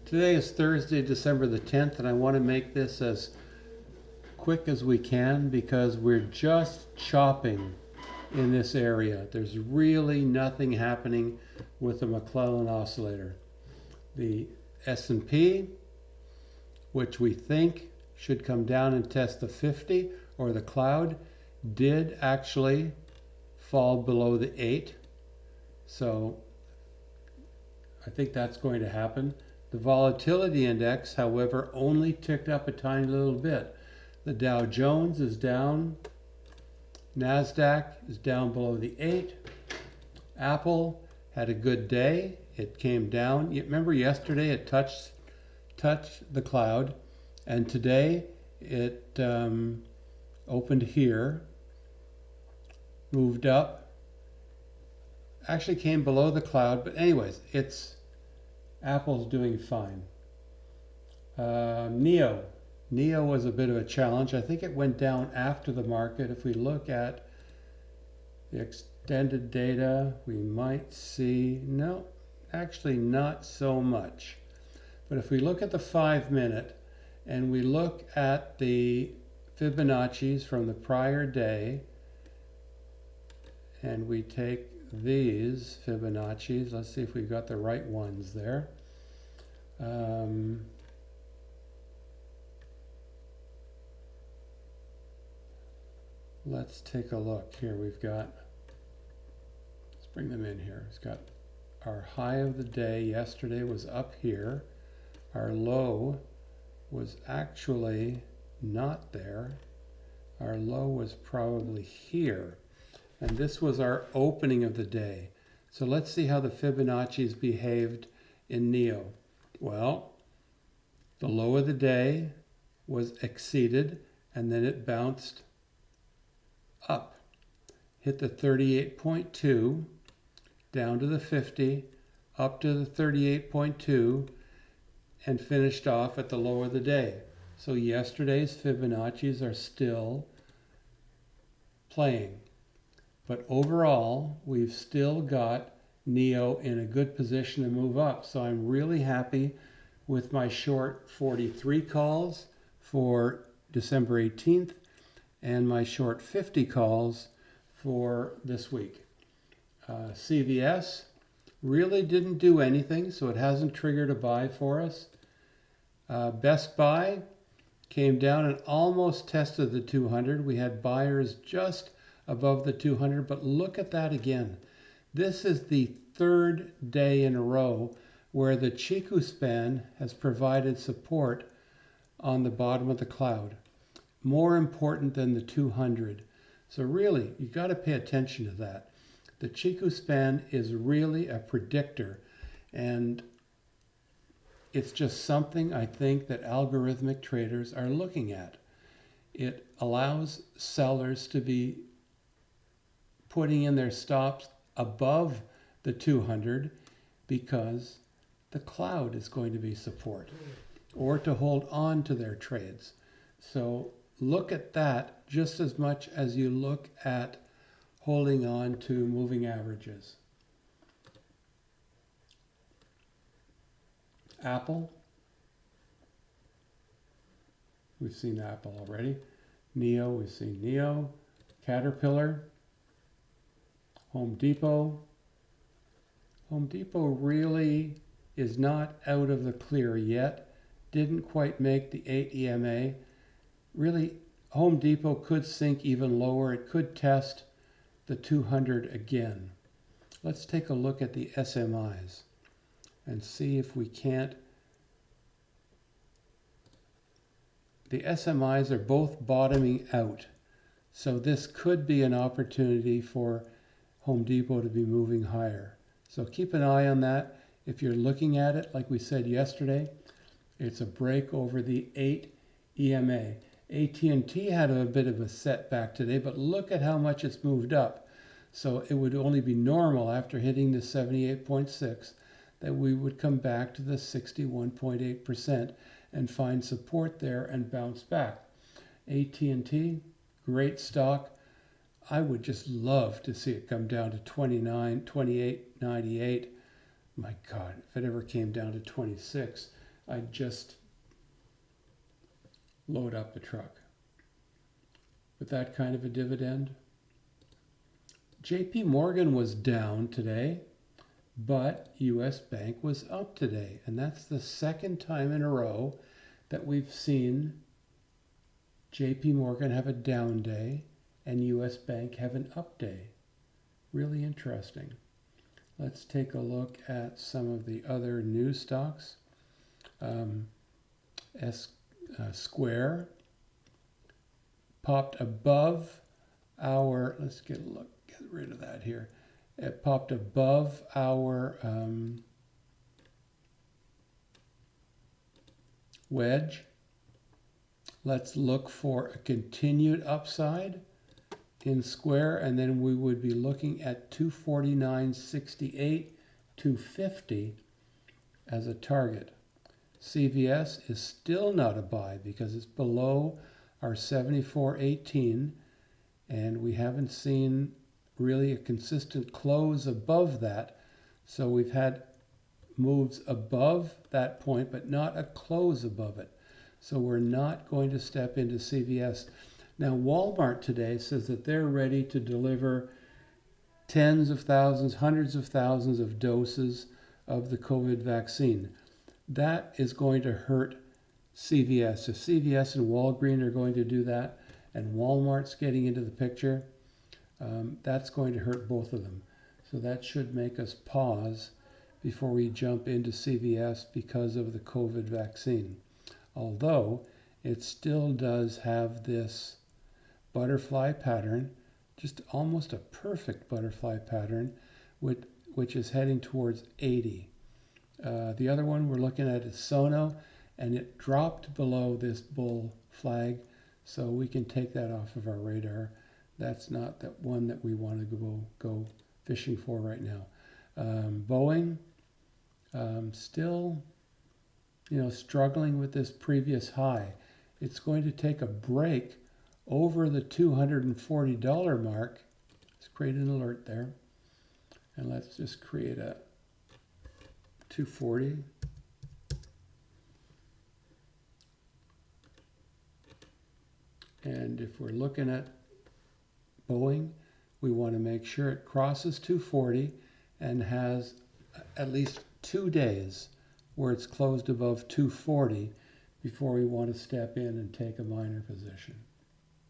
Today is Thursday, December the 10th, and I want to make this as quick as we can because we're just chopping in this area. There's really nothing happening with the McClellan oscillator. The S&P, which we think should come down and test the 50 or the cloud, did actually fall below the 8. So I think that's going to happen. The volatility index, however, only ticked up a tiny little bit. The Dow Jones is down. NASDAQ is down below the 8. Apple had a good day. It came down. You remember yesterday it touched the cloud, and today it opened here, moved up, actually came below the cloud, but anyways, Apple's doing fine. NIO was a bit of a challenge. I think it went down after the market. If we look at the extended data, we might see, no, actually not so much. But if we look at the 5-minute and we look at the Fibonacci's from the prior day, and we take these Fibonacci's, let's see if we've got the right ones there. Let's take a look here. Let's bring them in here. It's got our high of the day yesterday was up here. Our low was actually not there. Our low was probably here. And this was our opening of the day. So let's see how the Fibonacci's behaved in NIO. Well, the low of the day was exceeded, and then it bounced up. Hit the 38.2, down to the 50, up to the 38.2, and finished off at the low of the day. So yesterday's Fibonacci's are still playing. But overall, we've still got NIO in a good position to move up. So I'm really happy with my short 43 calls for December 18th and my short 50 calls for this week. CVS really didn't do anything, so it hasn't triggered a buy for us. Best Buy came down and almost tested the 200. We had buyers just above the 200, but look at that again. This is the third day in a row where the Chiku span has provided support on the bottom of the cloud. More important than the 200. So really, you got to pay attention to that. The Chiku span is really a predictor, and it's just something I think that algorithmic traders are looking at. It allows sellers to be putting in their stops above the 200 because the cloud is going to be support, or to hold on to their trades. So look at that just as much as you look at holding on to moving averages. Apple, we've seen Apple already. NIO, we've seen NIO. Caterpillar, Home Depot. Home Depot really is not out of the clear yet. Didn't quite make the 8 EMA. Really, Home Depot could sink even lower. It could test the 200 again. Let's take a look at the SMIs and see if we can't. The SMIs are both bottoming out. So this could be an opportunity for Home Depot to be moving higher. So keep an eye on that. If you're looking at it, like we said yesterday, it's a break over the 8 EMA. AT&T had a bit of a setback today, but look at how much it's moved up. So it would only be normal after hitting the 78.6 that we would come back to the 61.8% and find support there and bounce back. AT&T, great stock. I would just love to see it come down to 28.98. My God, if it ever came down to 26, I'd just load up the truck. With that kind of a dividend, JP Morgan was down today, but US Bank was up today. And that's the second time in a row that we've seen JP Morgan have a down day and US Bank have an up day. Really interesting. Let's take a look at some of the other news stocks. Square popped above our, let's get a look, get rid of that here. It popped above our wedge. Let's look for a continued upside in Square, and then we would be looking at 249.68, 250 as a target. CVS is still not a buy because it's below our 74.18, and we haven't seen really a consistent close above that. So we've had moves above that point, but not a close above it. So we're not going to step into CVS. Now, Walmart today says that they're ready to deliver tens of thousands, hundreds of thousands of doses of the COVID vaccine. That is going to hurt CVS. If CVS and Walgreens are going to do that, and Walmart's getting into the picture, that's going to hurt both of them. So that should make us pause before we jump into CVS because of the COVID vaccine. Although it still does have this butterfly pattern, just almost a perfect butterfly pattern, which is heading towards 80. The other one we're looking at is Sono, and it dropped below this bull flag, so we can take that off of our radar. That's not the one that we want to go fishing for right now. Boeing, still, struggling with this previous high. It's going to take a break over the $240 mark. Let's create an alert there. And let's just create a 240. And if we're looking at Boeing, we want to make sure it crosses 240 and has at least 2 days where it's closed above 240 before we want to step in and take a minor position.